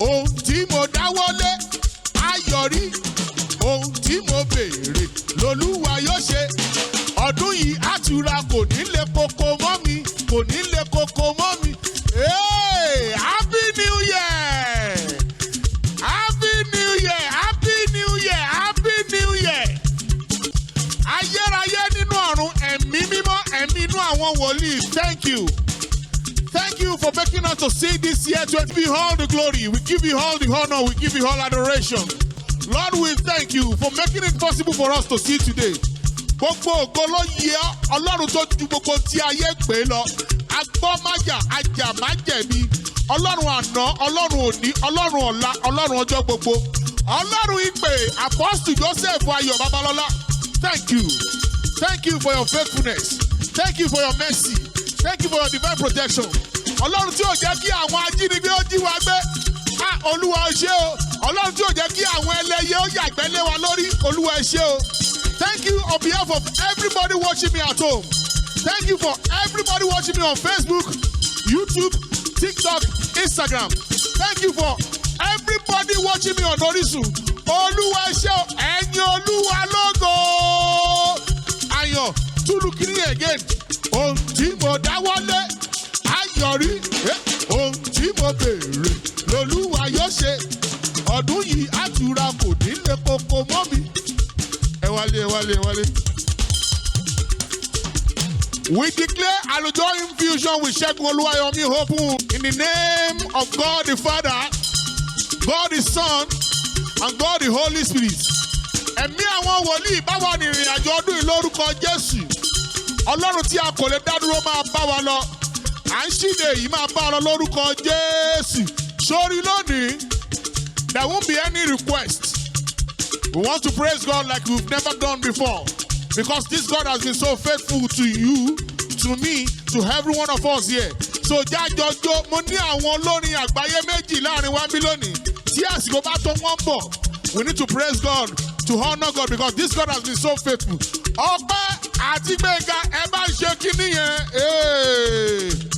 ohun tí mo dáwọ́lé ayọ̀rí, ohun tí mo béèrè lolúwa yóò ṣe. Ọdún yìí àtura kò ní lè koko mọ́ mi, kò ní lè koko mọ́ mi. Hey, Happy New Year! Happy New Year! Happy New Year! Happy New Year! Ayérayé nínú ọ̀run, ẹ̀mí mímọ́, ẹ̀mí inú àwọn wòlíì. Thank you. Thank you for making us to see this year. To give you all the glory. We give you all the honor. We give you all adoration. Lord, we thank you for making it possible for us to see today. Gbogbo ògo ló yẹ Ọlọ́run tó ju gbogbo tí ayé pè lọ. Agbọ́májà, ajàmájẹ̀bi. Ọlọ́run àná, Ọlọ́run òní, Ọlọ́run ọ̀la, Ọlọ́run ọjọ́ gbogbo. Ọlọ́run ìpè, Apostle Joseph Ayọ̀ Babalọ́lá. Thank you. Thank you for your faithfulness. Thank you for your mercy. Thank you for your divine protection. Ọlọ́run tí ò jẹ́ kí àwọn ajínigbé ó jí wa gbé. Olúwa ẹ ṣé o. Ọlọ́run tí ò jẹ́ kí àwọn ẹlẹ́yẹ ó yàgbẹ́ lé wa lórí. Olúwa ẹ ṣé o. Thank you on behalf of everybody watching me at home. Thank you for everybody watching me on Facebook, YouTube, TikTok, Instagram. Thank you for everybody watching me on Orisun. Olúwa ẹ ṣé o. Ẹ̀yin Olúwa lógo. Ayọ̀ túlù kiri again. Ohun tí mo dáwọ́lé ayọ̀rí, ohun tí mo béèrè lolúwa yóò ṣe. Ọdún yìí àtura kò ní lè koko mọ́ mi. Ẹ wálé. We declare AlujoHymn fusion with Segun Oluwayomi open in the name of God the Father, God the Son, and God the Holy Spirit. Ẹ̀mí àwọn wòlíì bá wa rìnrìn àjò ọdún yìí lórúkọ Jésù. Ọlọ́run tí a kò lè dá dúró máa bá wa lọ. À ń ṣíde yìí máa bá wa lọ lórúkọ Jésù. Sórí lónìí, there won't be any request. We want to praise God like we've never done before. Because this God has been so faithful to you, to me, to every one of us here. So jájọjọ, mo ní àwọn olórin àgbáyé méjì láàrin wa bí lónìí. Tí àsìkò bá tó wọ́n bọ̀, we need to praise God, to honor God, because this God has been so faithful. Ọpẹ́ àti Gbénga ẹ bá ń ṣe kíní yẹn.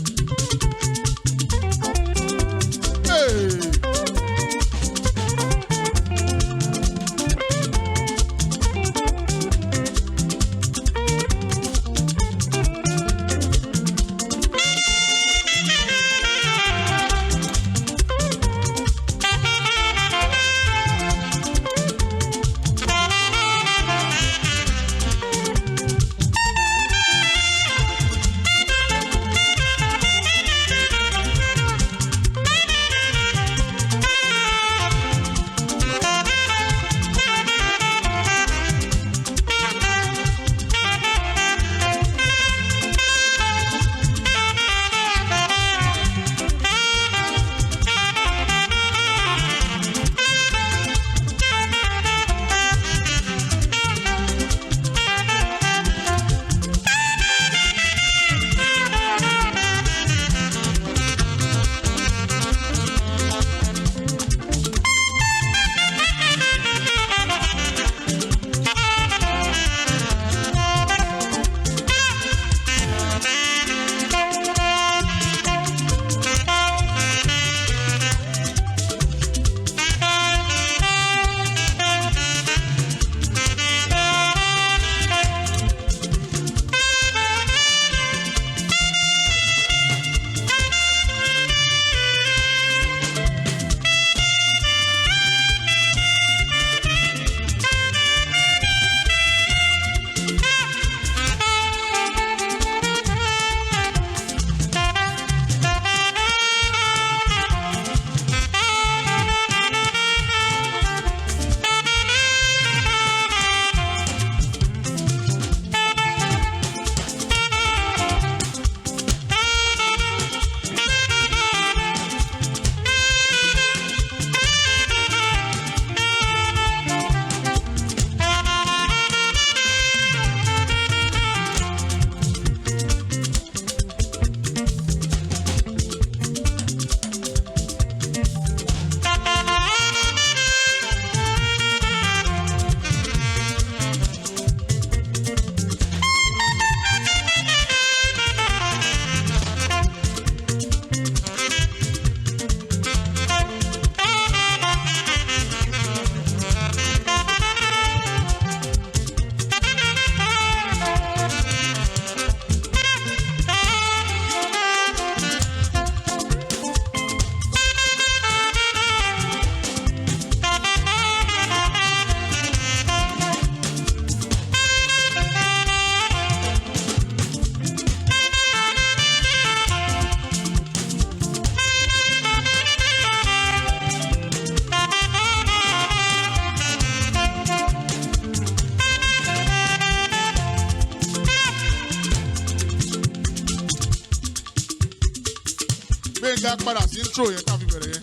Gbénga padà sí intro yẹn ká fi bẹ̀rẹ̀ yẹn.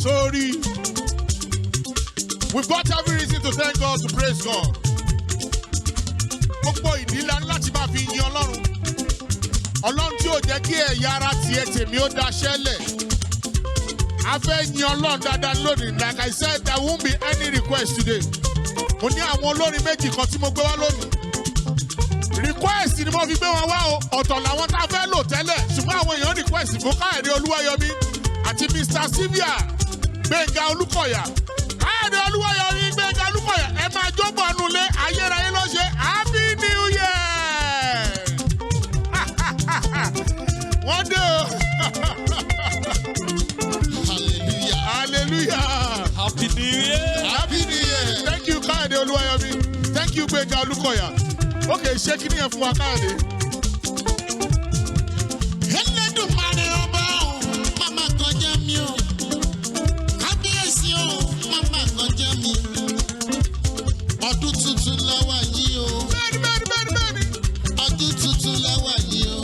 Sorry. We've got every reason to thank God, to praise God. Gbogbo ìdílé láti máa fi yin Ọlọ́run. Ọlọ́run tí ò jẹ́ kí ẹ̀yà ara tiẹ̀ tèmi ó daṣẹ́lẹ̀. A fẹ́ yin Ọlọ́run dáadáa lónìí. Like I said, there won't be any request today. Mo ní àwọn olórin méjì kan tí mo gbé wá lónìí. Request ni mo fi gbé wọn wá o. Ọ̀tọ̀ làwọn tá a fẹ́ lò tẹ́lẹ̀. Ṣùgbọ́n àwọn èèyàn request fún Káyọ̀dé Olúwayọ̀mí àti Mr. Sylvia Gbénga Olúkọ̀yà. Káyọ̀dé Olúwayọ̀mí Gbénga Olúkọ̀yà ẹ máa jókòó ọ̀nù lé ayérayé ló ṣe Happy New Year! Wọ́n dé o. Hallelujah. Hallelujah. Happy New Year. Happy New Year. Thank you Káyọ̀dé Olúwayọ̀mí. Thank you Gbénga Olúkọ̀yà. Okay, ṣé kí ni yẹn fún wa Káyọ̀dé? Ẹlẹ́dùmarè ọba o, màmá kọjá mi o. Kábíyèsí o, màmá kọjá mi. Ọdún tuntun la wà yìí o. Bẹ́ẹ̀ni. Ọdún tuntun la wà yìí o.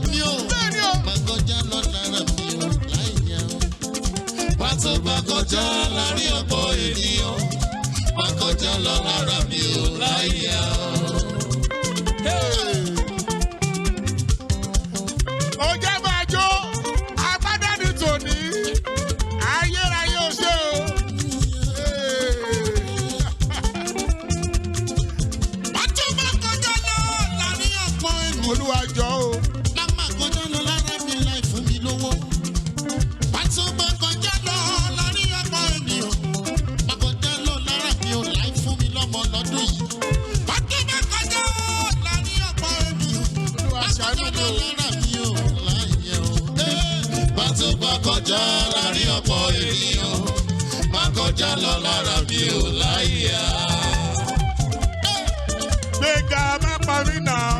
Mi ò Bẹ́ẹ̀ni o. má kọjá lọ lára mi o láìyá o. Pàtó bá kọjá láàrin ọ̀pọ̀ ènìyàn. Má kọjá lọ lára mi o láìyá o. Ó jẹ́ máa jó agbádẹ́ni tòní ayérayé ó ṣe o. Pàtó bá kọjá lọ láàrin ọ̀pọ̀ ènìyàn. Olúwa jọ o. Lámà kọjá lọ lára mi láì fún mi lówó. Pàtó bá kọjá lọ láàrin ọ̀pọ̀ ènìyàn. Má kọjá lọ lára mi ò láì fún mi lọ́mọ lọ́dún yìí. Pàtó bá kọjá láàrin ọ̀pọ̀ ènìyàn. Olúwa Má ṣàánú kọjá mi lọ o. lára mi ò láyé o. Pàtó bá kọjá láàrin ọ̀pọ̀ ènìyàn. Má kọjá lọ lára mi ò láyé o. Gbénga má pa mí náà.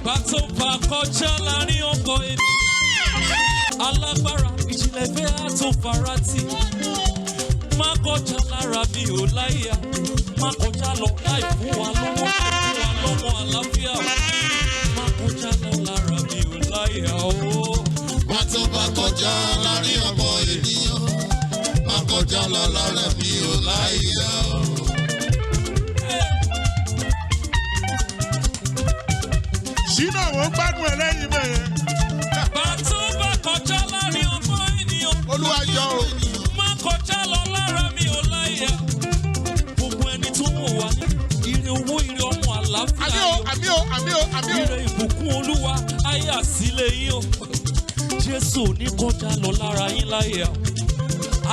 Bàtò bá kọjá láàrin ọkọ̀ ènìyàn. Alágbára ìjìnlẹ̀ fẹ́ àtòfarati. Má kọjá lára mi ò láyà. Má kọjá lọ láì fún wa lọ́wọ́. Fún wa lọ́wọ́ àlàáfíà. Má kọjá lọ lára mi ò láyà o. Pàtó bá kọjá láàrin ọ̀pọ̀ ènìyàn. Má kọjá lọ lára mi ò láyé o. Ṣínà wọ́n gbádùn ẹ̀ lẹ́yìn bẹ́ẹ̀. Bàtò bá kọjá láàrin ọkọ̀ ènìyàn. Olúwa jọ o. Má kọjá lọ lára mi ò láyà. Gbogbo ẹni tó wò wá ní ire owó ire ọmọ àlàáfíà Àmì yóò. o. Ire ìbùkún Olúwa ayé àsílẹ̀ yín o. Jésù ní kọjá lọ lára yín láyà.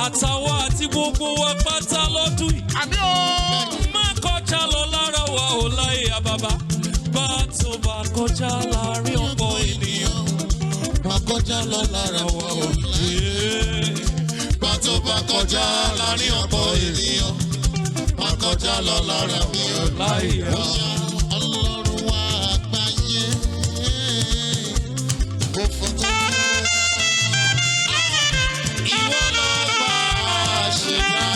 Àtàwọn àti gbogbo wa pátá lọ́dún yìí. Àmì o. Má kọjá lọ lára wa ò láyà bàbá. Bàtò bá kọjá láàrin ọ̀pọ̀ ènìyàn. Má kọjá lọ lára wa ò láyé. Pàtó bá kọjá láàrin ọ̀pọ̀ ènìyàn. Má kọjá lọ lára mi ò láyà. Ọlọ́run wa àgbáyé. Kò fọ́tò. Ìwọ ló bá a ṣe dá.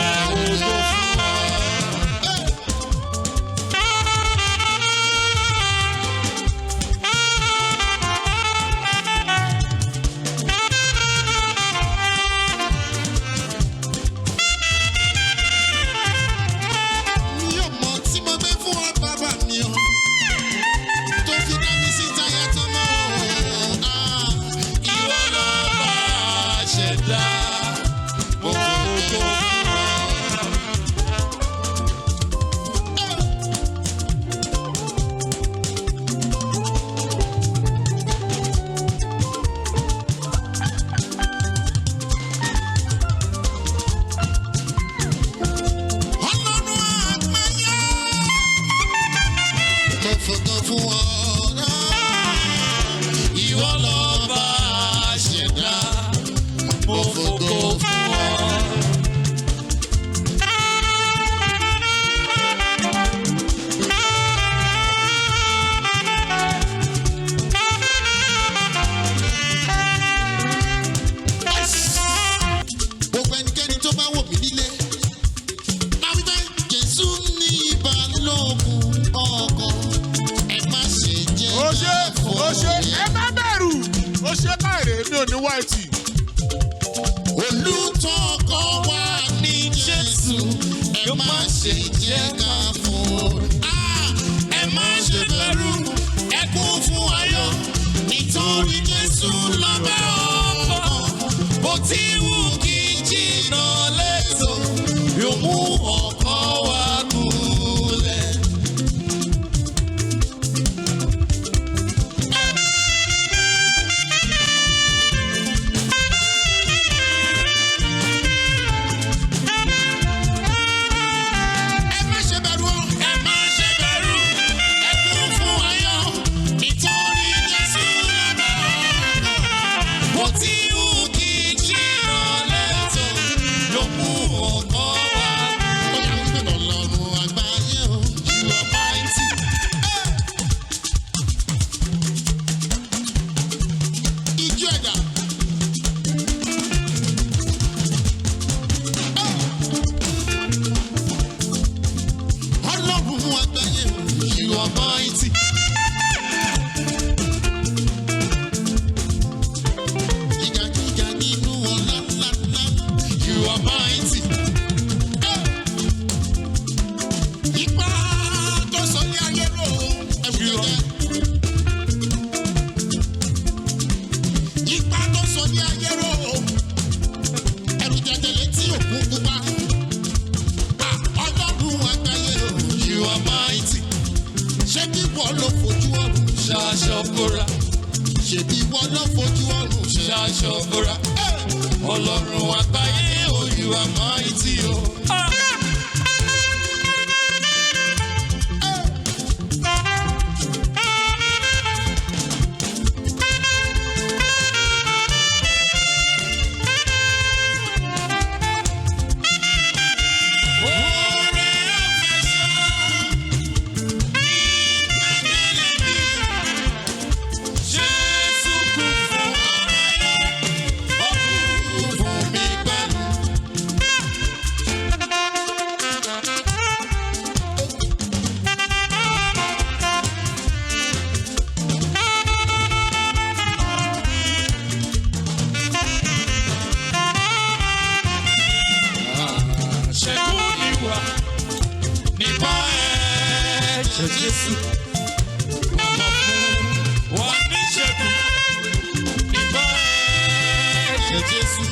Ògo fún ọ. Mi ò mọ̀ tí mo gbé fún ọ bàbá mi o. Tó fi dá mi sí táyà tó mọ́ o. Ìwọ ló bá a ṣẹ̀dá. Ògo fún ọ. Ọlọ́run àgbáyé. Mo fògo fún ọ. Ìwọ ló bá a ṣẹ̀dá. Mo fògo fún ọ. lókun ọkọ̀ ẹ má ṣe jẹ́ Ó ṣe ẹ má bẹ̀rù. Ó ṣe káàrè mi ò ní wáìtì. olùtọ́kọ̀ wà ní Jésù ẹ má ṣe jẹ́ ká fún ẹ má ṣe bẹ̀rù ẹ kún fún ayọ̀ nítorí Jésù lọ́bẹ̀ ọkọ̀ bó ti wù kí jìnnà lẹ́tọ̀ yóò mú ọkọ̀ wá gúnlẹ̀. Ẹ má ṣe bẹ̀rù ẹ má ṣe bẹ̀rù ẹ kún fún ayọ̀ nítorí Jésù lọ́bẹ̀ ọkọ̀ bó ti wù kí jìnnà lẹ́tọ̀ yóò mú ọkọ̀ wá. Ó yà ń gbé Ọlọ́run àgbáyé o, you are mighty. Ijó ẹ̀dá. Ọlọ́run àgbáyé o, you are mighty. Gíga nínú ọlá ńláńlá, you are mighty. Ipa tó sọ ní ayé rò ẹ̀rù jẹjẹ. Ipa tó sọ ní ayé rò ẹ̀rù jẹjẹ létí òkun pupa. Ọlọ́run àgbáyé o, you are mighty. Ṣé bí wọ́n ló fojú ọ̀run Ṣaṣọ bóra, ṣe bí wọ́n ló fojú ọ̀run ṣaṣọ bóra. Ọlọ́run àgbáyé o, you are mighty o. Oore ọ̀fẹ́ ṣá, ìgbẹ́kẹ̀lé mi. Jésù kú fún aráyé, ó kú fún mi pẹ̀lú. Ṣẹ́gun ìwà nípa ẹ̀jẹ̀ Jésù. Ọmọ fún wa ní ṣẹ́gun nípa ẹ̀jẹ̀ Jésù.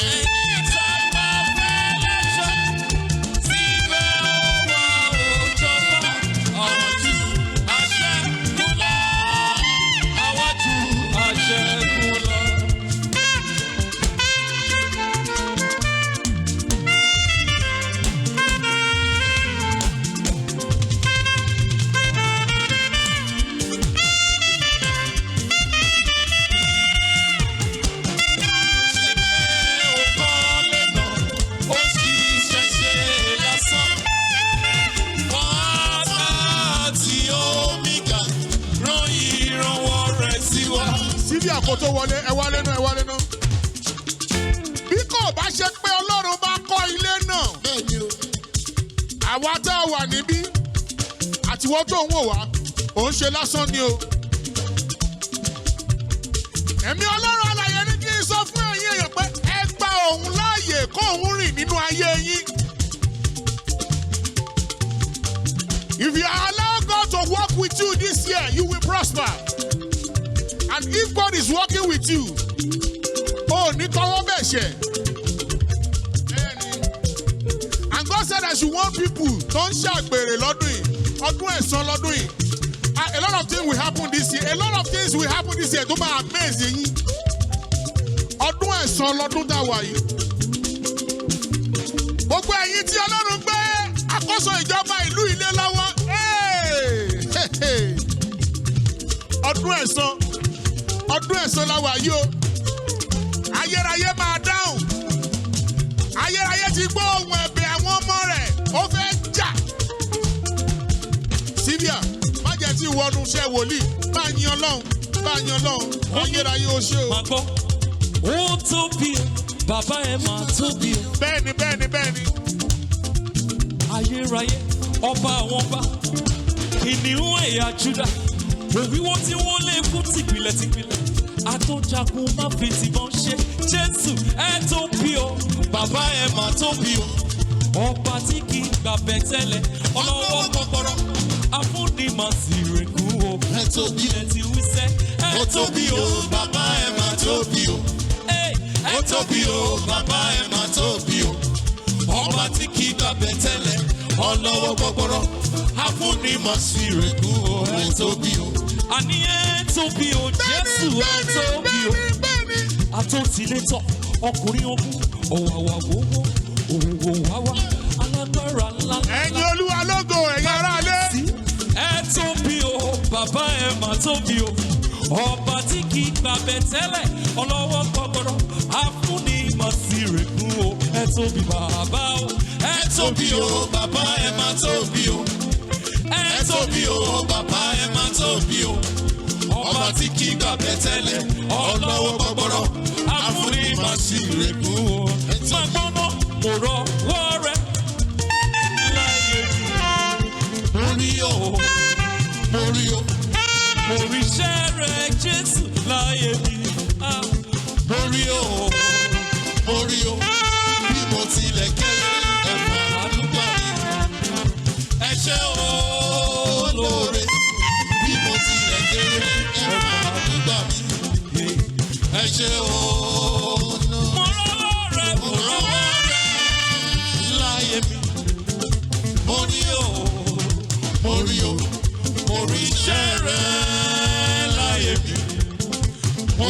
Ẹni tá a bá fẹ́ lẹ́jọ́, síbẹ̀ ó wà òjọba. Àwọn jù àṣẹ kú lọ, àwa jù àṣẹ kú lọ. Síbí àkótó wọlé ẹ wálé náà. Bí kò bá ṣe pé Ọlọ́run bá kọ́ ilé náà, bẹ́ẹ̀ ni o. àwa tá a wà níbí àtiwọ́ tó ń wò wá, òun ṣe lásán ni o. Ẹ̀mí Ọlọ́run alààyè ní kí n sọ fún ẹ̀yin èèyàn pé ẹ gba òun láàyè kó òun rìn nínú ayé yín. If you allow God to walk with you this year, you will prosper. And if God is working with you, oh, ní tọwọ́ bẹ̀ ṣẹ̀. And God said I should want people tó ń ṣàgbèrè lọ́dún yìí, ọdún ẹ̀san lọ́dún yìí. A lot of things will happen this year. A lot of things will happen this year tó máa amaze yín. Ọdún ẹ̀san lọ́dún tá a wà yìí. Gbogbo ẹ̀yin tí Ọlọ́run gbé àkóso ìjọba ìlú ilé lọ́wọ́. Ọdún ẹ̀san la wà yìí o. Ayérayé máa dáhùn. Ayérayé ti gbọ́ ohùn ẹ̀bẹ̀ àwọn ọmọ rẹ̀. Ó fẹ́ jà. Síbíà, má jẹ́ tí ìwọ́nu iṣẹ́ wòlíì. Máa yin Ọlọ́run. Ayérayé o ṣé o. Máa gbọ́, ó tóbi, bàbá ẹ̀ máa tóbi. Bẹ́ẹ̀ni. Ayérayé, ọba àwọn ọba kìnìún ẹ̀yà Júdà òwíwọ́ tí wọ́n lé kú tìpìlẹ̀ àtọ́jagun má fi tìbọn ṣe Jésù ẹ tóbi o bàbá ẹ mà tóbi o ọba tí kì í gbàbẹ tẹ́lẹ̀ ọlọ́wọ́ gbọgbọrọ afúnimàsìrèkú o ẹ tóbi ẹ ti wí sẹ́ ó tóbi o bàbá ẹ mà tóbi o ó tóbi o bàbá ẹ mà tóbi o ọba tí kì í gbàbẹ tẹ́lẹ̀ ọlọ́wọ́ gbọgbọrọ afúnimàsìrèkú o ẹ tóbi o. àní ẹ tóbi o Jésù ẹ tóbi o àtòtílétọ̀ ọkùnrin ogun ọ̀wàwà gbogbo òwò wáwá alágbára ńlá. ẹ̀yin Olúwa lógo ẹ̀yin aráalé. ẹ tóbi o bàbá ẹ mà tóbi o ọba tí kì í gbàbẹ tẹ́lẹ̀ ọlọ́wọ́ gbọgbọrọ afúnimàsìrèkú o ẹ tóbi bàbá o ẹ tóbi o bàbá ẹ mà tóbi o ẹ tóbi o bàbá ẹ mà tóbi o ọba tí kì í gbàbẹ tẹ́lẹ̀ ọlọ́wọ́ gbọgbọrọ afúnimàsìrèkú o ẹ tóbi o. mo rọwọ́ rẹ láyé mi mo rí o mo rí iṣẹ́ rẹ Jésù láyé mi mo rí o bí mo tilẹ̀ kéré ẹ̀fọ́ àdúgbò mi ẹ ṣé o lóore bí mo tilẹ̀ kéré ẹ̀fọ́ àdúgbò mi ẹ ṣé o. mo rọwọ́ rẹ láyé mi mo rí iṣẹ́ rẹ láyé mi mo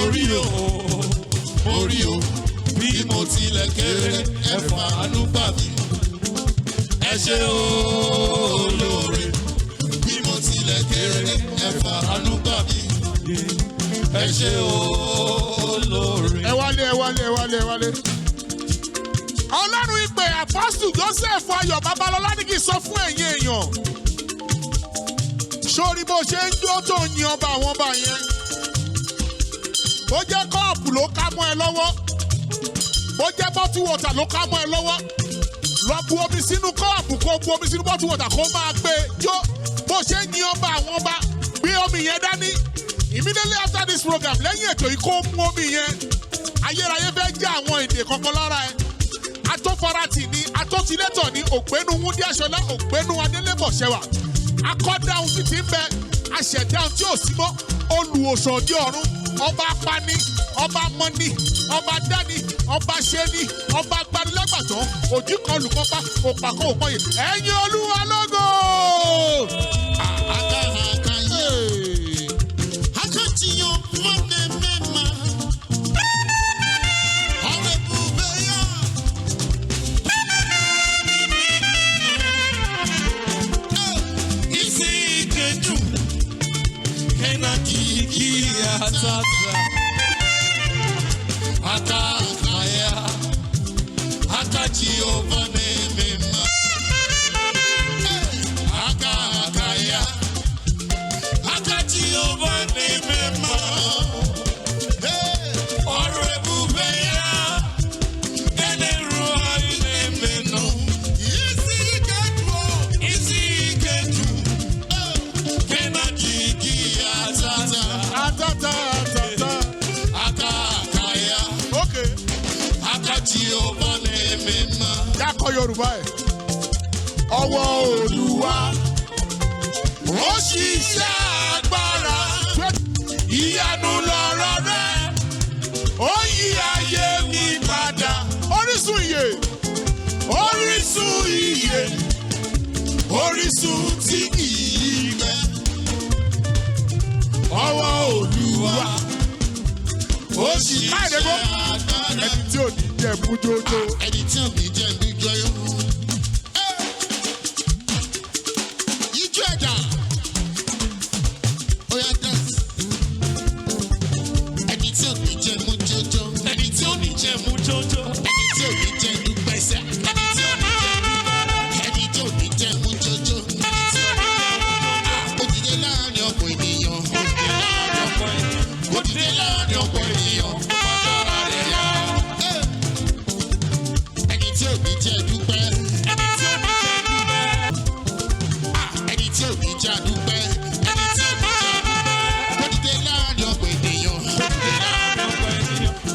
rí o bí mo tilẹ̀ kéré ẹ̀fọ́ àánú gbà mí ẹ ṣé o lóore bí mo tilẹ̀ kéré ẹ̀fọ́ àánú gbà mí ẹ ṣé o lóore. ẹ wálé. Ọlọ́run ìpè Apostle Joseph Ayọ̀ Babalọ́lá ní kí n sọ fún ẹ̀yin èèyàn. Sórí bó ṣe ń jó tó ń yin ọba àwọn ọba yẹn. Bó jẹ́ kọ́ọ̀pù ló ká mọ́ ẹ lọ́wọ́. Bó jẹ́ bọ́tù wọ̀tà ló ká mọ́ ẹ lọ́wọ́. Lọ bu omi sínú kọ́ọ̀pù kó bu omi sínú bọ́tù wọ̀tà kó máa gbé jó. Bó ṣe ń yin ọba àwọn ọba gbé omi yẹn dání. Immediately after this program lẹ́yìn ètò yìí kó mú omi yẹn. Ayérayé fẹ́ já àwọn èdè kankan lára ẹ. Atófarati ni atótilétọ̀ ni ògbénu Wúndí Aṣọlá ògbénu Adélébọ̀ṣẹ́wà. Akọ́dáhùn sì ti ń bẹ aṣẹ̀dáhùn tí ò sí mọ́ olùwòsàn òde ọ̀run ọba apani ọba mọ́ni ọba dání ọba ṣẹ́ni ọba agbanilágbàtàn òjì kan olùkọ́pá òpàkọ́ òpọ́yè ẹ̀yin Olúwa lógo. Yorùbá ẹ̀. Ọwọ́ Olúwa ó ṣiṣẹ́ agbára. Ìyanu lọ̀rọ̀ rẹ̀ ó yí ayé mi padà. Orísun ìyè. Orísun ìyè. Orísun tí kìí gbẹ. Ọwọ́ Olúwa ó ṣiṣẹ́ agbára. Ẹni tí ò ní jẹ mújójó. Ẹni tí ò ní jẹ mújójó. Ijó ẹ̀dá. Ó yá dance. Ẹni tí ò ní jẹ mújójó. Ẹni tí ò ní jẹ mújójó. Ẹni tí ò ní jẹ dúpẹ́sẹ̀. Ẹni tí ò ní jẹ dúpẹ́sẹ̀. Ẹni tí ò ní jẹ mújójó. Ẹni tí ò ní jẹ mújójó. Ó dìde láàrin ọ̀pọ̀ ènìyàn. Ó dìde láàrin ọ̀pọ̀ ènìyàn. Ẹni tí ò ní jẹ dúpẹ́. tí ò ní já dúpẹ́, ẹni tí ò ní já dúpẹ́. Kó dìde láàrin ọ̀pọ̀ ènìyàn.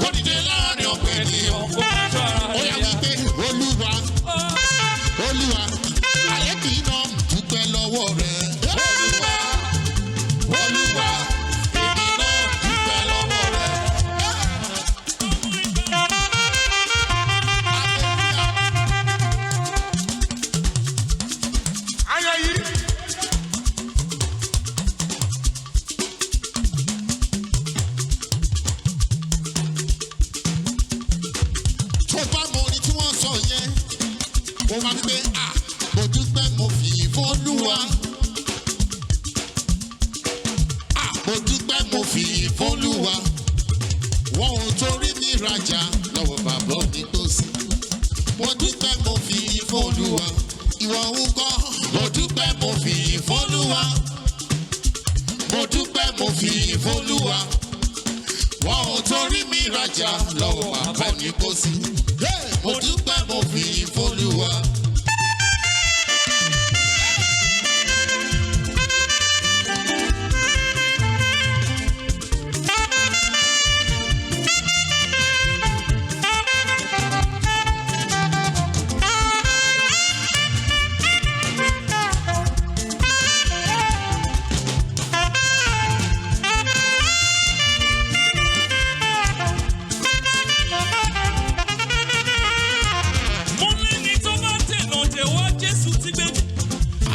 Kó dìde láàrin ọ̀pọ̀ ènìyàn. Ó yá wípé Olúwa, Olúwa, ayé kì í náà dúpẹ́ lọ́wọ́ rẹ̀. Olúwa, Olúwa, èmi náà dúpẹ́ lọ́wọ́ rẹ̀. Ayé yìí. Tó bá mọ orin tí wọ́n sọ yẹn, mo máa ń gbé mo dúpẹ́ mo fi ìfọ́lúwa. Mo dúpẹ́ mo fi ìfọ́lúwa. Wọ́n ò torí mi rajà lọ́wọ́ bàbá mi tó sí. Mo dúpẹ́ mo fi ìfọ́lúwa. Ìwọ ń kọ́. Mo dúpẹ́ mo fi ìfọ́lúwa. Mo dúpẹ́ mo fi ìfọ́lúwa. Wọ́n ò torí mi rajà lọ́wọ́ bàbá mi tó sí. Mo dúpẹ́ mo fi ìfọ́lúwa. Mo lẹ́ni tó bá dènà dè wá Jésù ti gbé mi.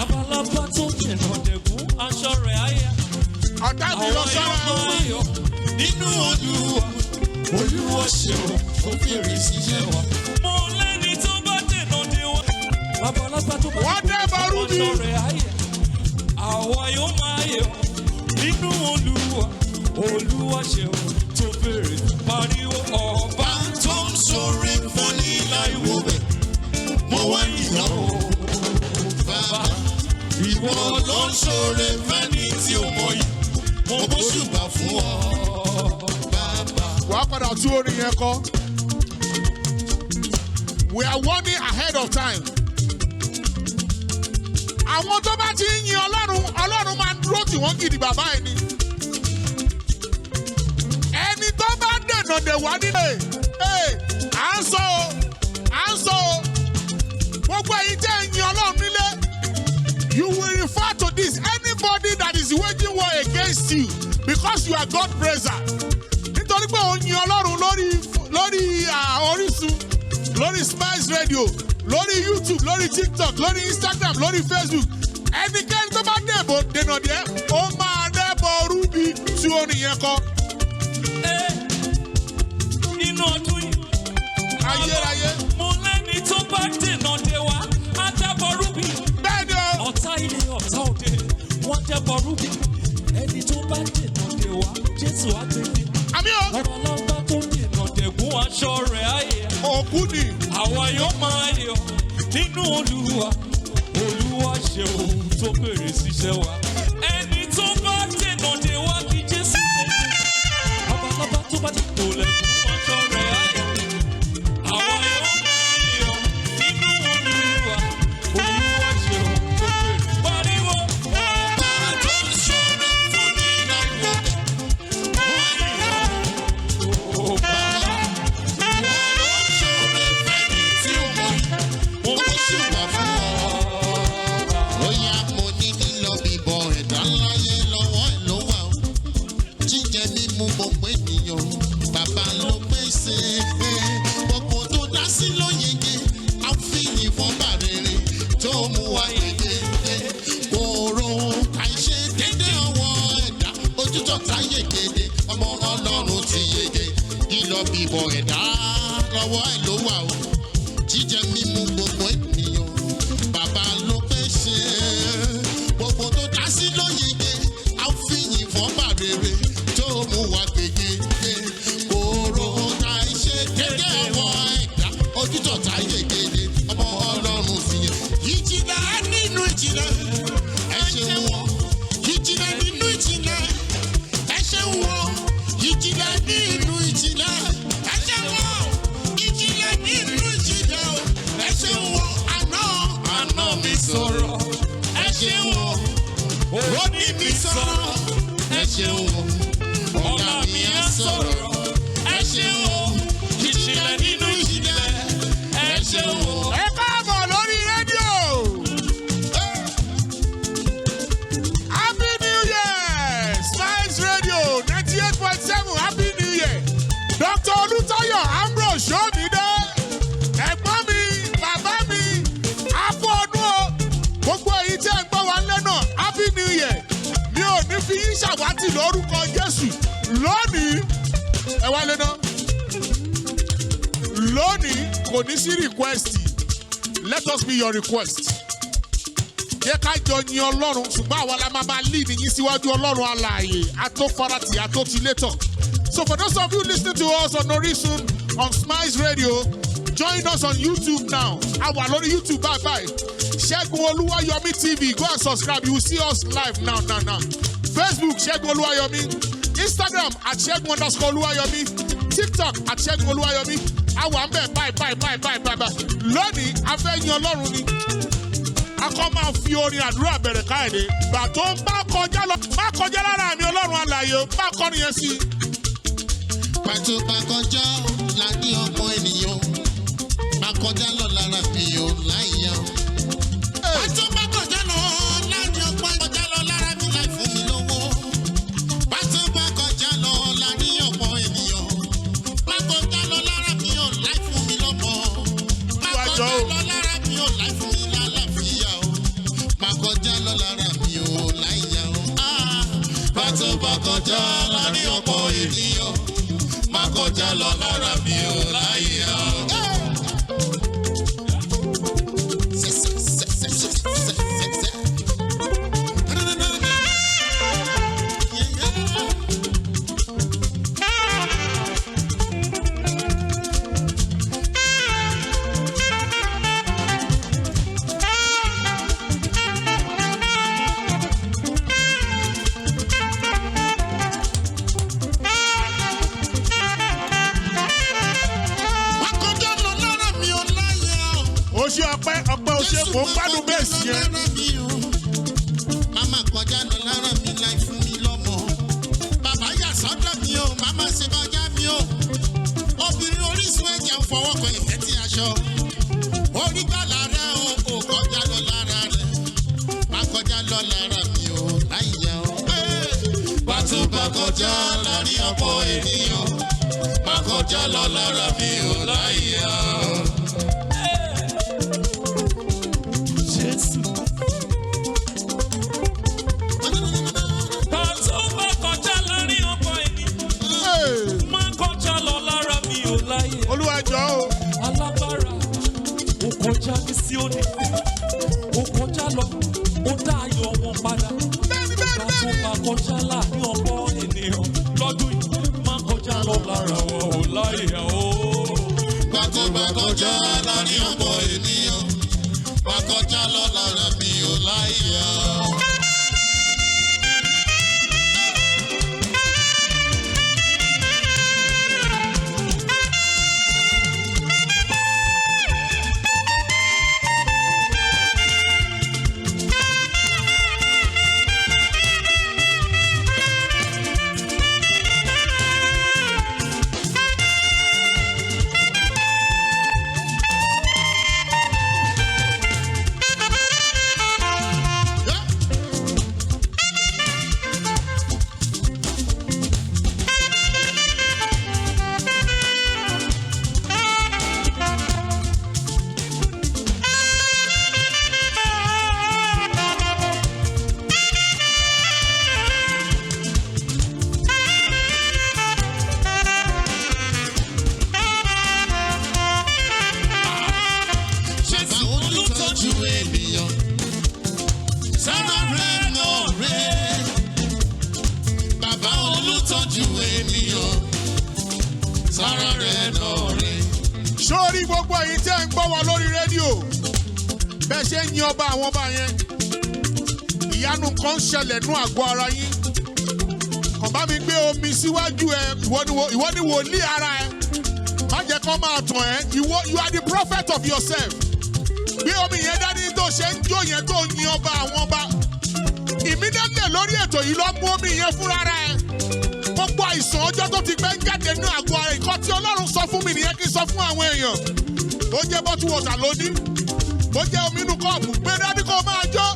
Abalaba tó dènà dẹ̀gún aṣọ rẹ̀ àyà. Ọ̀tá mi lọ Àwọn sọ́ra yóò máa yọ̀ nínú Olúwa. Olúwa ṣeun ó fèrè síṣẹ́ wa. Mo lẹ́ni tó bá dènà dè wá. Abalaba tó bá Wọ́n dẹ́ bọ́rú mi. aṣọ rẹ̀ àyà. Àwa yóò máa yọ̀ nínú Olúwa. Olúwa ṣeun tó fèrè pariwo ọba Tó ń sọ̀rọ̀ fún ní láìwo bẹ̀. Mo wá yíyan o. Bàbá, ìwọ ló ń sọ̀rọ̀ fẹ́ni tí ó mọ̀ yìí. Mo bó ṣùgbà fún ọ. Bàbá. Wàá padà tú orin yẹn kọ. We are warning ahead of time. Àwọn tó bá ti ń yin Ọlọ́run, Ọlọ́run máa ń dúró tì wọ́n gidi bàbá ẹni. Ẹni tó bá dènà dè wá nílé, à ń sọ o, à ń sọ o. Gbogbo ẹ̀yin tẹ́ ń yin Ọlọ́run nílé, you will refer to this. Anybody that is waging war against you because you are God praiser. Nítorí pé òun yin Ọlọ́run lórí Orísun, lórí Smiles Radio, lórí YouTube, lórí TikTok, lórí Instagram, lórí Facebook. Ẹnikẹ́ni tó bá dènà dé, ó máa dẹ́bọ̀ rúbi tí orin yẹn kọ. nínú ọdún yìí. Ayérayé. Mo lẹ́ni tó bá dènà dè wá, á jábọ̀ rúbì. Bẹ́ẹ̀ni o. Ọ̀tá ilé ọ̀tá òde, wọ́n jábọ̀ rúbì. Ẹni tó bá dènà dè wá, Jésù á gbé mi. Àmì o. Ọ̀rọ̀ lọ́gbà tó dènà dẹ̀gún aṣọ rẹ̀ ayé. Òkú ni. Àwa yóò máa yọ̀ nínú Olúwa. Olúwa ṣe ohun tó bèrè síṣẹ́ wa. Ẹni tó bá dènà dè wá kí Jésù gbé mi. Babalọ́ba tó bá dìbò lẹ̀kún aṣọ rẹ̀ ayé. Àwa yóò máa yọ̀ nínú Olúwa. Olúwa ṣe ohun tó bèrè. Pariwo. Ọba tó ń sọ̀rọ̀ fún ní láìwo bẹ̀. Ọba. Ìwọ ló ń sọ̀rọ̀ fẹ́ni tí ó mọ̀ yìí. Mo bó ṣùgbà fún ọ. Ó yá mo ní lílọ bíbọ ẹ̀dá láyé lọ́wọ́ ẹ̀ ló wà ó. Jíjẹ mímu gbogbo ènìyàn, bàbá ló pèsè. Gbogbo tó dá sí ló yege, a fi ìfọ́n bà rere tó mú wa yege. Kòrò àìṣe dédé ọwọ́ ẹ̀dá, ojútọ̀ táyé kéde, ọmọ Ọlọ́run ti yege. Lílọ bíbọ ẹ̀dá lọ́wọ́ ẹ̀ ló wà ó. Jíjẹ mímu gbogbo ènìyàn, bàbá ló pèsè. Gbogbo tó dá sí ló yege, a fi ìfọ́n bà rere tó mú wa gbègé. Kòrò àìṣe dédé ọwọ́ ẹ̀dá, ojútọ̀ táyé kéde, ọmọ Ọlọ́run ti yege. Ìjìnlẹ̀ nínú ìjìnlẹ̀, ẹ ṣeun wọ́n. Ìjìnlẹ̀ nínú ìjìnlẹ̀, ẹ ṣeun wọ́n. Ìjìnlẹ̀ nínú ìjìnlẹ̀, ẹ ṣeun wọ́n. Ìjìnlẹ̀ nínú ìjìnlẹ̀ o, ẹ ṣeun wọ́n. Àná mi sọ̀rọ̀, ẹ ṣeun wọ́n. ó ní mi sọ̀rọ̀, ẹ ṣeun o. Ọ̀gá mi á sọ̀rọ̀, ẹ ṣeun o. Ìjìnlẹ̀ nínú ìjìnlẹ̀, ẹ ṣeun o. Ẹ káàbọ̀ lórí rédíò. Happy New Year! Science Radio 98.7 Happy New Year. Dr. Olutayo Ambrose Shomide. Ẹ̀gbọ́n mi, bàbá mi, àpò ọdún o. Gbogbo èyí tí ẹ ń gbọ́ wa lẹ́nà Happy New Year. Mi ò ní fi yín ṣàwátì lórúkọ Jésù. Lónìí, ẹ wá lẹ́nà. Lónìí kò ní sí request. Let us be your request. Jẹ́ ká jọ yin Ọlọ́run ṣùgbọ́n àwa la máa lead yín síwájú Ọlọ́run alààyè atófaratì atótilétọ̀. So for those of you listening to us on Orisun on Smiles Radio, join us on YouTube now. Àwa lórí YouTube bye. Segun Oluwayomi TV. Go and subscribe. You will see us live now. Facebook Segun Oluwayomi. Instagram at Segun_Oluwayomi. TikTok at Segun Oluwayomi. Àwa ń bẹ̀ bye. Lónìí, a fẹ́ yin Ọlọ́run ni. A kọ́ máa fi orin àdúrà bẹ̀rẹ̀ káyọ̀dé. Gbà tó ń bá kọjá lọ, má kọjá lára mi Ọlọ́run alààyè, bá kọrin yẹn sí. Pàtó bá kọjá la ní ọmọ ènìyàn. Bá kọjá lọ lára mi ò láyà. Pàtó bá kọjá lọ láti ọmọ kọjá lọ lára mi láì fún mi lówó. Pàtó bá kọjá lọ la ní ọmọ ènìyàn. Bá kọjá lọ lára mi ò láì fún mi lọ́mọ. Bá kọjá lọ lára mi ò láì fún mi lálàáfíà o. Bá kọjá lọ lára mi ò láyà o. Pàtó bá kọjá la ní ọmọ ènìyàn. Má kọjá lọ lára mi ò láyà o. Ọpẹ́ o ṣe mò ń gbádùn bẹ́ẹ̀sì yẹn. Màmá kọjá lọ lára mi láì fún mi lọ́mọ. Bàbá yà sọ́dọ̀ mi o, màmá ṣe kọjá mi o. Obìnrin orísun ẹ̀jẹ̀ ń fọwọ́ kan ìfẹ́ tí aṣọ. Orí gbàlà rẹ̀ o, kò kọjá lọ lára rẹ̀. Má kọjá lọ lára mi o, láyà o. Bàtú bá kọjá láàrin ọ̀pọ̀ ènìyàn. Má kọjá lọ lára mi o, láyà o. Olúwàjọ́ o. Alágbára, ó kọjá ní Síónì, ó kọjá lọ, ó dá ayọ̀ wọn padà. Ìgbà tó bá kọjá láàrin ọ̀pọ̀ ènìyàn lọ́dún yìí, má kọjá lọ lára wọn ò láyà o. Ìgbà tó bá kọjá láàrin ọ̀pọ̀ ènìyàn, má kọjá lọ lára mi ò láyà o. Sórí gbogbo èyí tẹ́ ń gbọ́ wa lórí rédíò. Bẹ́ẹ̀ ṣe ń yin ọba àwọn ọba yẹn. Ìyanu kan ṣẹlẹ̀ nú àgọ́ ara yín. Kàn bá mi gbé omi síwájú ẹ. Ìwọ ni wòlíì ara ẹ. Má jẹ́ kán máa tàn ẹ́. You are the prophet of yourself. Gbé omi yẹn dání tó ṣe ń jó yẹn tó yin ọba àwọn ọba. Immediately lórí ètò yìí lọ mú omi yẹn fúnra rẹ̀. Gbogbo àìsàn ọjọ́ tó ti pẹ́ ń jáde ní àgọ́ ara nǹkan tí Ọlọ́run sọ fún mi nìyẹn kí n sọ fún àwọn èèyàn. Ó jẹ́ bottle water lóní. Ó jẹ́ omi inú kọ́ọ̀pù. Gbé dání kó máa jó.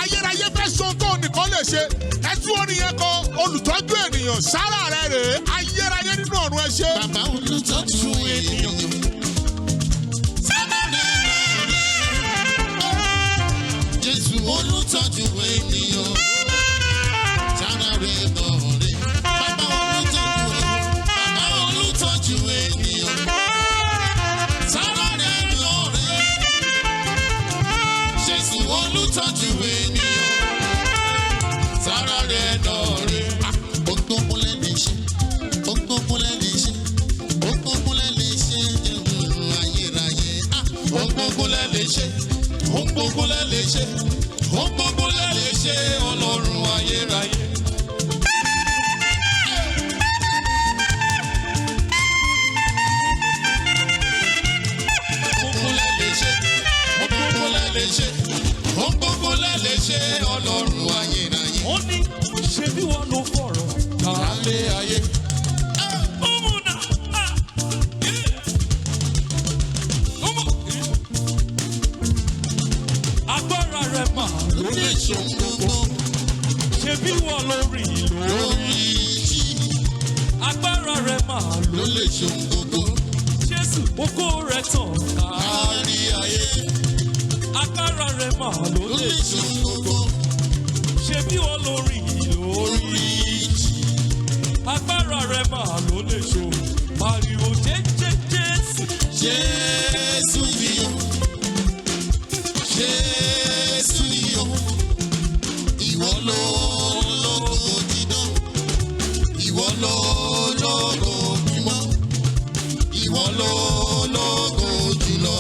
Ayérayé fẹ́ ṣe ohun tó nìkan lè ṣe. Ẹ tú orin yẹn kọ olùtọ́jú ènìyàn. Sára rẹ̀ rèé. Ayérayé nínú ọ̀run ẹ ṣé. Bàbá olùtọ́jú ènìyàn. Sára rẹ̀ rèé. Jésù olùtọ́jú ènìyàn. Sára rẹ̀ lọ́rẹ̀. Bàbá olùtọ́jú ènìyàn. Sára rẹ̀ lọ́rẹ̀. Jésù olùtọ́jú ènìyàn. Sára rẹ̀ lọ́rẹ̀. Ògbómúlẹ̀ lè ṣe. Ògbómúlẹ̀ lè ṣe. Ògbómúlẹ̀ lè ṣe. Ayérayé. Ògbómúlẹ̀ lè ṣe. Ògbómúlẹ̀ lè ṣe. Ògbómúlẹ̀ lè ṣe. Ọlọ́run ayérayé. Ògbómúlẹ̀ lè ṣe. Ògbómúlẹ̀ lè ṣe. Ògbómúlẹ̀ lè ṣe. Ọlọ́run ayérayé. Ó ní ṣe bí wọn ló fọ̀rọ̀ Kálé ayé. agbára rẹ̀ mà Ló lè ṣohun gbogbo ṣe bí wọn lórí lórí. lórí ìjì. agbára rẹ̀ mà Ló lè ṣohun gbogbo Jésù ògo rẹ̀ tàn ká. kárí ayé. agbára rẹ̀ mà Ló ló lè lè ṣohun gbogbo ṣe bí wọn lórí lórí. lórí ìjì. agbára rẹ̀ mà ló lè ṣo pariwo jẹ́jẹ́ Jésù. Jésù ni o. Jésù ni o. Ìwọ ló lógo dídán. Ìwọ ló lógo mímọ́. Ìwọ ló lógo jùlọ.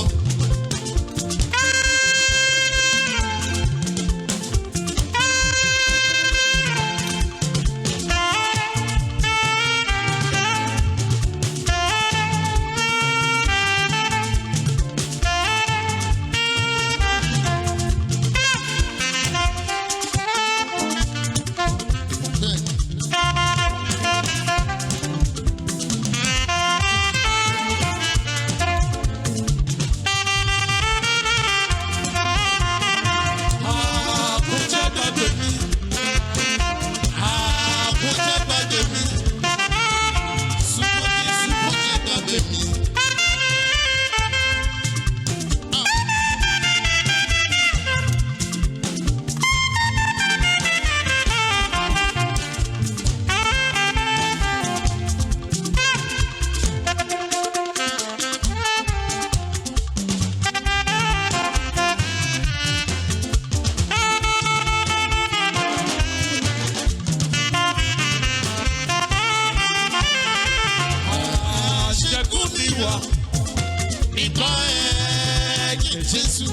Jésù,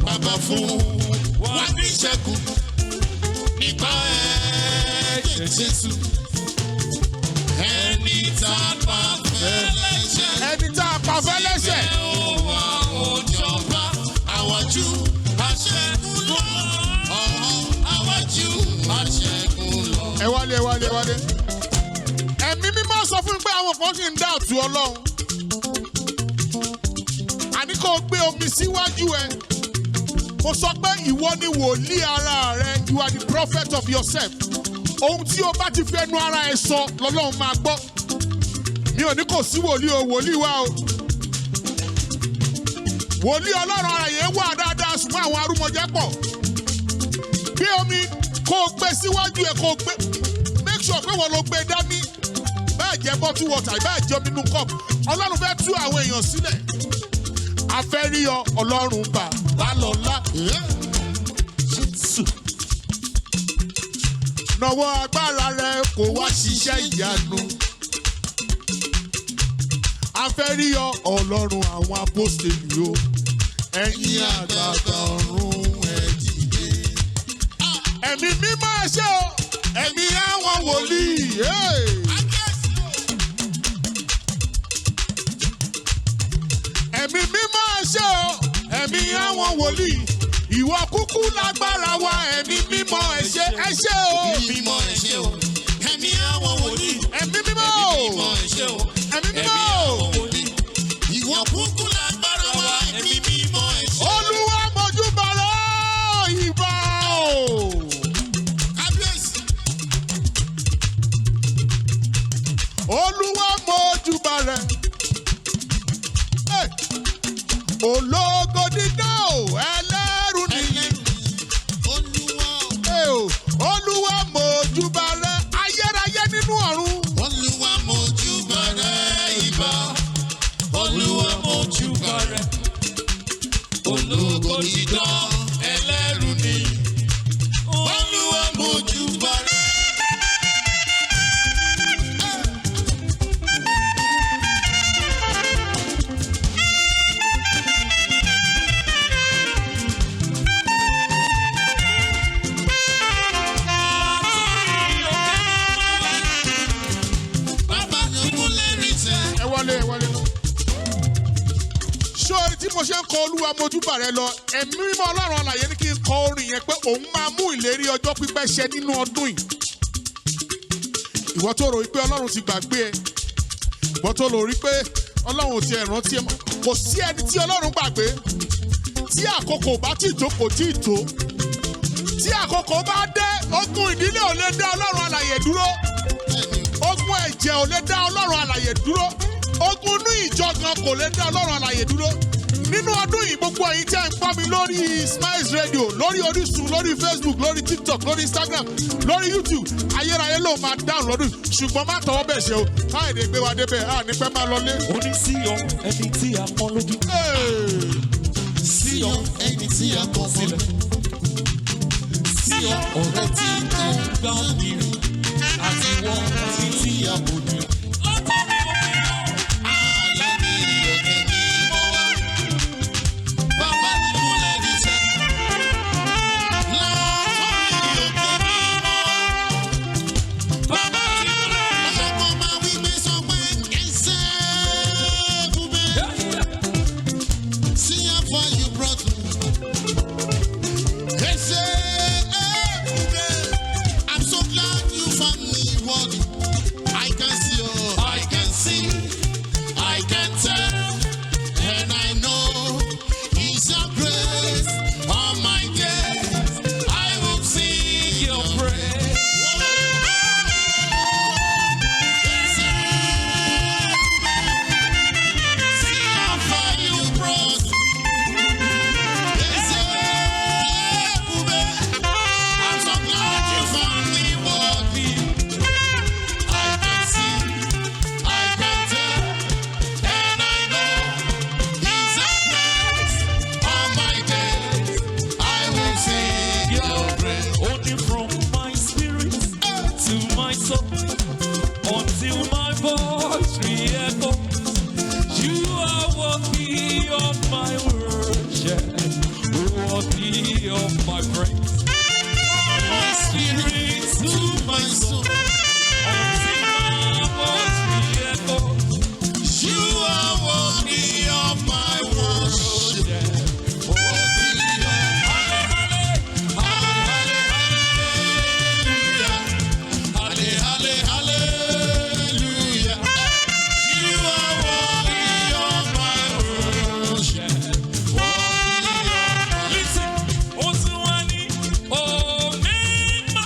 bàbá fún wa ní ìṣẹ́gun nípa ẹ̀jẹ̀ Jésù. Ẹni tá a pa fẹ́lẹ́ṣẹ̀. Ẹni tá a pa fẹ́lẹ́ṣẹ̀. Ẹ ó wá òjọba àwájú aṣẹ́gun lọ. Àwájú aṣẹ́gun lọ. Ẹ wálé. Ẹ̀mí mímọ́ sọ fún mi pé àwọn kan kì í dá òtún Ọlọ́run. Àní kò gbé omi síwájú ẹ. Mo sọ pé ìwọ ni wòlíì ara rẹ. You are the prophet of yourself. Ohun tí o bá ti fi ẹnu ara ẹ sọ lọ́lọ́run máa gbọ́. Mi ò ní kò sí wòlíì o, wòlíì wá o. Wòlíì Ọlọ́run ara yẹn wà dáadáa ṣùgbọ́n àwọn arúmọjẹ́ pọ̀. Gbé omi kó o gbé síwájú ẹ kó o gbé. Make sure pé wọ́n ló gbé dání. Bẹ́ẹ̀ jẹ́ bottle water, bẹ́ẹ̀ jẹ́ omi inú cup. Ọlọ́run fẹ́ tú àwọn èèyàn sílẹ̀. A fẹ́ rí ọ Ọlọ́run bàbá lọ́lá. Nawọ́ agbára rẹ kò wá ṣiṣẹ́ ìyanu. A fẹ́ rí ọ Ọlọ́run àwọn apọ́sítélì o. Ẹ̀yin àgbààgbà ọ̀run ẹ dìde. Ẹ̀mí mímọ́ ẹ ṣé o. Ẹ̀mí àwọn wòlíì. Ẹ̀mí mímọ́ ẹ ṣé o. Ẹ̀mí àwọn wòlíì. Ìwọ kúkú lágbára wa ẹ̀mí mímọ́ ẹ ṣé ṣé o. Ẹ̀mí mímọ́ ẹ ṣé o. Ẹ̀mí àwọn wòlíì. Ẹ̀mí mímọ́. Ẹ̀mí mímọ́ ẹ ṣé o. Ẹ̀mí Ẹ̀mí mímọ́. àwọn wòlíì. Ìwọ kúkú lágbára wa. Ẹ̀mí mímọ́ ẹ ṣé o. Olúwa mojúbà rẹ ìbà o. Kábíyèsí. Olúwa mojúbà rẹ. Ológo dídán o, ẹlẹ́rù ni. Olúwa o. Olúwa mojúbà rẹ, ayérayé nínú ọ̀run. Olúwa mojúbà rẹ ìbà. Olúwa mojúbà rẹ. Ológo dídán ẹlẹ́rù ni. Olúwa mojúbà rẹ. Bàbá yòókù lẹ́rìí tẹ́. Ẹ wọlé lọ. Sórí tí mo ṣe ń kọ Olúwa mojúbà rẹ lọ, ẹ̀mí mímọ́ Ọlọ́run alààyè ní kí n kọ orin yẹn pé òun máa mú ìlérí ọjọ́ pípẹ́ ṣẹ nínú ọdún yìí. Ìwọ tó rò wípé Ọlọ́run ti gbàgbé ẹ. Ìwọ tó rò wípé Ọlọ́run ò tiẹ̀ rántí ẹ mọ́. Kò sí ẹni tí Ọlọ́run gbàgbé. Tí àkókò bá ti tó kò tí ì tó. Tí àkókò bá dé, ogun ìdílé ò lè dá Ọlọ́run alààyè dúró. Ogun ẹ̀jẹ̀ ò lè dá Ọlọ́run alààyè dúró. Ogun inú ìjọ gan kò lè dá Ọlọ́run alààyè dúró. Nínú ọdún yìí gbogbo ẹ̀yin tẹ́ ń gbọ́ mi lórí Smiles Radio, lórí Orísun, lórí Facebook, lórí TikTok, lórí Instagram, lórí YouTube, ayérayé ló máa dáhùn lọ́dún. Ṣùgbọ́n má tọwọ́ bẹ̀ ṣe o. Káyọ̀dé gbé wa débẹ̀, a ní pẹ́ máa lọlé. Ó ní sí ọ ẹni tí a pọ́n lójú. Sí ọ ẹni tí a kọ sílẹ̀. Sí ọ ọ̀rẹ́ tí kò gbà mìíràn. Àti wọ́n tí a kò dùn. Àlọ́ ní òkè ní mọ́ wá. Bàbá ní múlẹ̀ ní sẹ́. Látọ̀rí òkè ní mọ́ wá. Bàbá ní múlẹ̀ ní sẹ́. Ọ̀pọ̀ máa wí pé sọ pé ẹsẹ̀ fúnbẹ́. See how far you brought me. Ẹsẹ̀ fúnbẹ́. I'm so glad you found me worthy. I can see, oh, I can see, I can tell, and I know it's your grace. All my days, I will sing your praise. See how far you brought me. I'm so glad you found me worthy. I can see, I can tell, and I know He's a place. All my days, I will sing your praise. Only from my spirit to my soul, until my voice re-echoes. You are worthy of my worship, worthy of my praise. My spirit to my soul, Until my voice re-echoes. you are worthy of my worship. Hallelujah. You are worthy of my worship. Listen, Osuwani, Oh, Mima,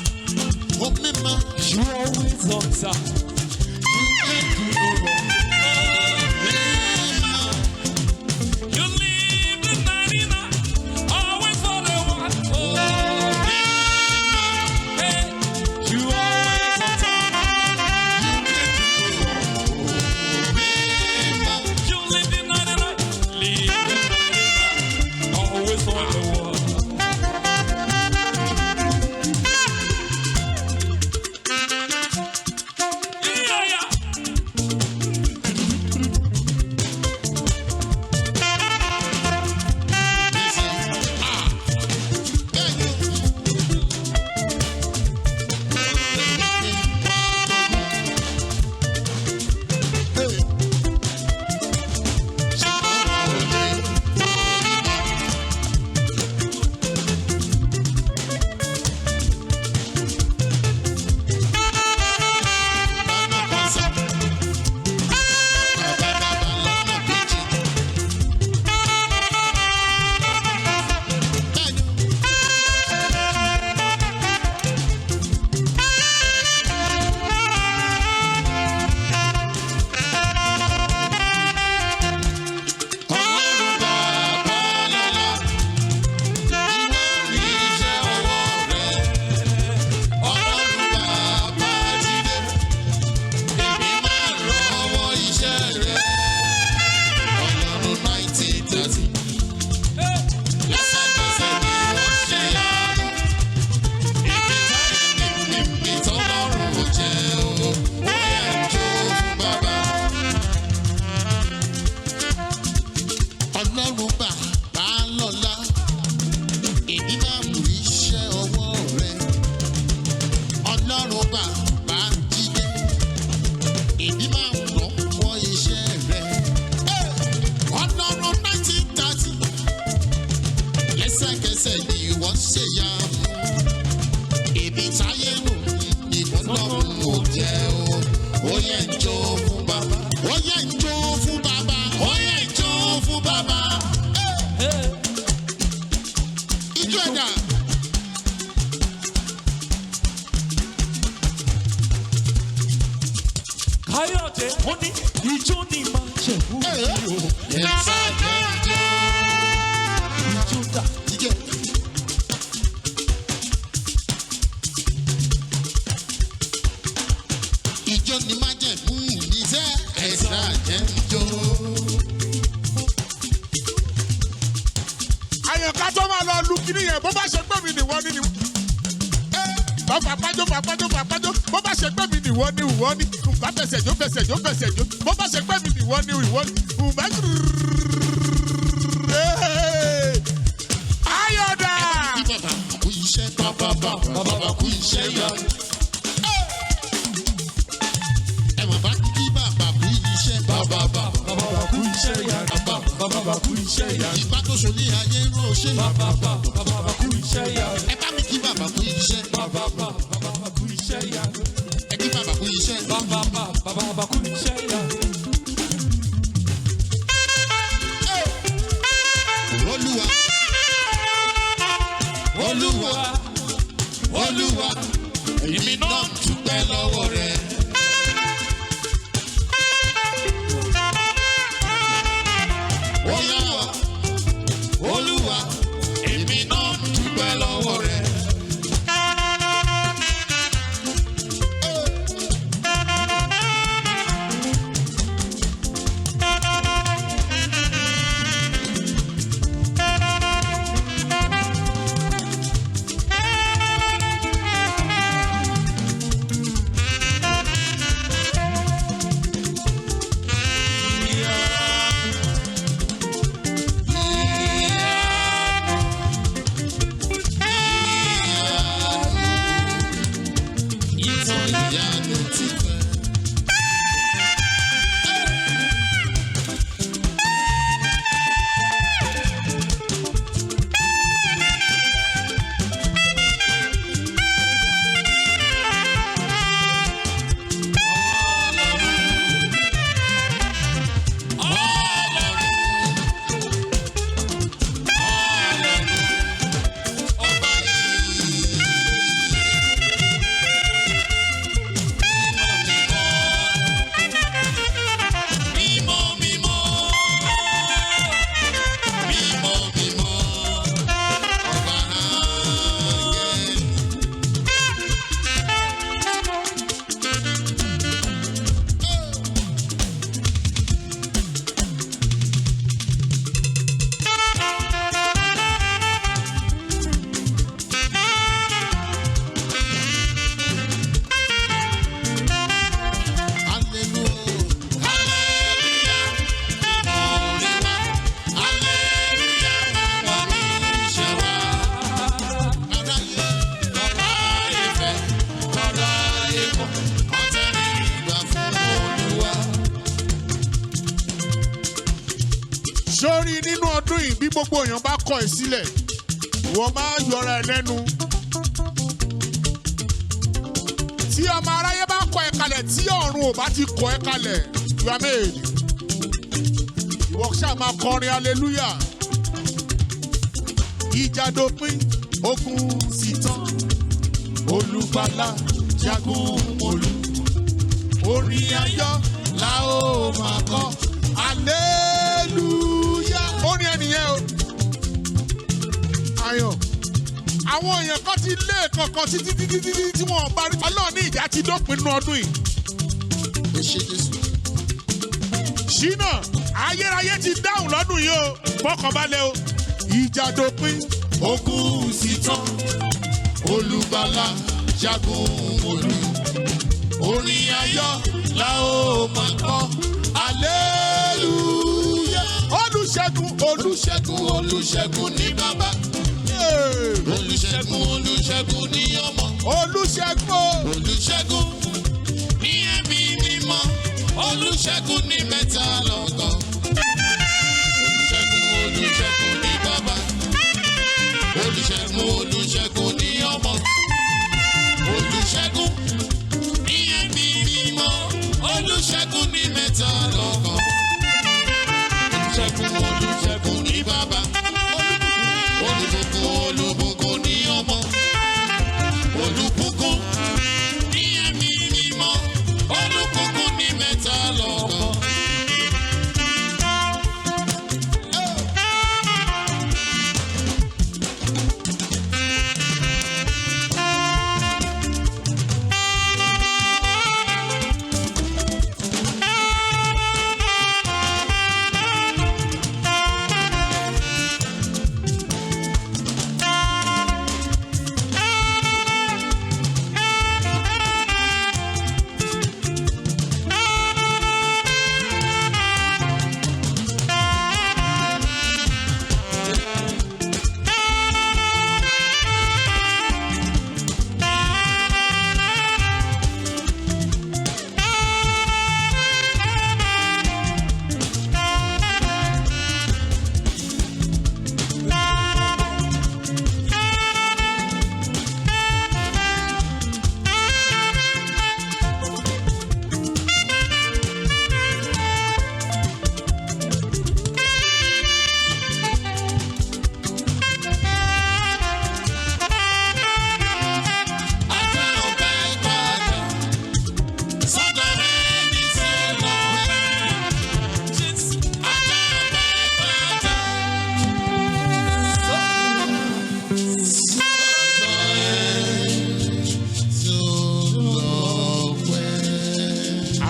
you always on time. you can do no wrong. Mima, You leave the 99, always for the one. Hey, you always on time. You leave the 99, leave the 99, always for the one. You jẹ o. Ó yẹ ń jó fún bàbá. Ó yẹ ń jó fún bàbá. Ó yẹ ń jó fún bàbá. Ijó ẹ̀dá. Káyọ̀dé ó ní ijó ni máa jẹ̀ fún mi o. Ẹ̀sà jẹ́ ijó. Ijó dà. Ijó. Ijó ni máa jẹ̀ fún mi sẹ́. Ẹ̀sà jẹ́ ijó. Àyànká tó máa lọ lu kíní yẹn bó bá ṣe pé mi nìwọ ni. Fàpájó bó bá ṣe pé mi nìwọ ni ìwọ ni. Bá fẹsẹ̀ jó. Bó bá ṣe pé mi nìwọ ni ìwọ ni. Ayọ̀dà. Bàbá kú iṣẹ́ bàbá kú iṣẹ́ yọ. Ẹ̀wọ̀n bá kí bàbá kú iṣẹ́ Bàbá kú iṣẹ́ yá. Bàbá kú iṣẹ́ yá. ìgbà tó ṣòlí ayé rò ṣe. Bàbá kú iṣẹ́ yá. Ẹ bá mi kí bàbá kú iṣẹ́. Bàbá kú iṣẹ́ yá. Ẹ kí bàbá kú iṣẹ́. Bàbá kú iṣẹ́ yá. Olúwa, èmi náà dúpẹ́ lọ́wọ́ rẹ̀. Olúwa, èmi náà dúpẹ́ lọ́wọ́ rẹ̀. Sórí nínú ọdún yìí bí gbogbo èèyàn bá kọ̀ ẹ́ sílẹ̀, wọ́n máa yọra ẹ lẹ́nu. Tí ọmọ aráyé bá kọ̀ ẹ́ kalẹ̀, tí ọ̀run ò bá ti kọ̀ ẹ́ kalẹ̀, you are made. Ìwọ ṣáà máa kọrin hallelujah. Ìjà dópin, ogun sì tán. Olùgbàlà jagun mólú. Orin ayọ̀ la ó máa kọ. Hallelujah. Orin ẹnìyẹn o. Ayọ̀. Àwọn èèyàn kan ti lé kankan títí tí wọ́n bá rí. Ọlọ́run ní ìjà ti dópin nínú ọdún yìí. Ṣínà, ayérayé ti dáhùn lọ́dún yìí o. Fọkànbalẹ̀ o. Ìjà dópin, ogun sì tán. Olùgbàlà jagun mólú. Orin ayọ̀ la ó máa kọ. Hallelujah. Olùṣẹ́gun ní bàbá. Olùṣẹ́gun ní ọmọ. Olùṣẹ́gun ní ẹ̀mí mímọ́. Olùṣẹ́gun ní mẹ́ta lọ́kan. Olùṣẹ́gun ní bàbá. Olùṣẹ́gun ní ọmọ. Olùṣẹ́gun ní ẹ̀mí mẹ́ta lọ́kàn. Ṣẹ́gun Olúṣẹ́gun ní bàbá. Olùbùkún ní ọmọ. Olùbùkún ní ẹ̀mí mímọ́. Olùbùkún ní mẹ́ta lọ́kàn.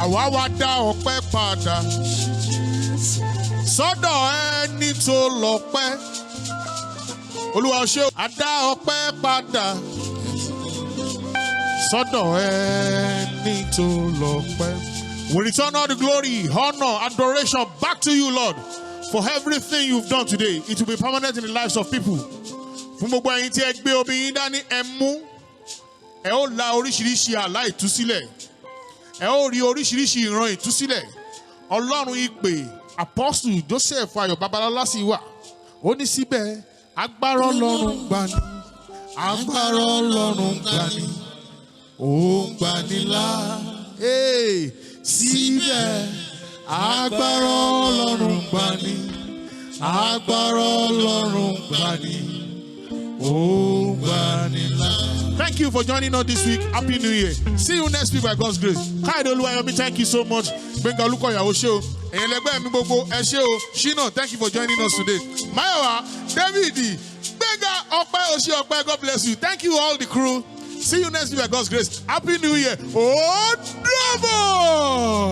Àwa wá dá ọpẹ́ padà sọ́dọ̀ ẹni tó lọ́pẹ́. Olúwa ṣé a dá ọpẹ́ padà sọ́dọ̀ ẹni tó lọ́pẹ́. We return all the glory, honor, adoration back to you, Lord, for everything you've done today. It will be permanent in the lives of people. Fún gbogbo ẹ̀yin tí ẹ gbé omi yín dání, ẹ mú, ẹ ó la oríṣiríṣi àlá ìtúsílẹ̀. Ẹ ó rí oríṣiríṣi ìran ìtúsílẹ̀. Ọlọ́run ìpè Apostle Joseph Ayọ̀ Babalọ́lá sì wà. Ó ní síbẹ̀ agbára Ọlọ́run gbani. Agbára Ọlọ́run gbani. Ó ń gbani là. Síbẹ̀ agbára Ọlọ́run gbani. Agbára Ọlọ́run gbani. Ó ń gbani là. Thank you for joining us this week. Happy New Year. See you next week by God's grace. Segun Oluwayomi, thank you so much. Benga Olukoyawo ṣé o. Ẹ̀yin lẹ́gbẹ́ mi gbogbo ẹ ṣé o. Shino, thank you for joining us today. Mayowa, David, Benga Ọpẹ́ Oṣé Ọpẹ́, God bless you. Thank you all the crew. See you next week by God's grace. Happy New Year. Oh, double!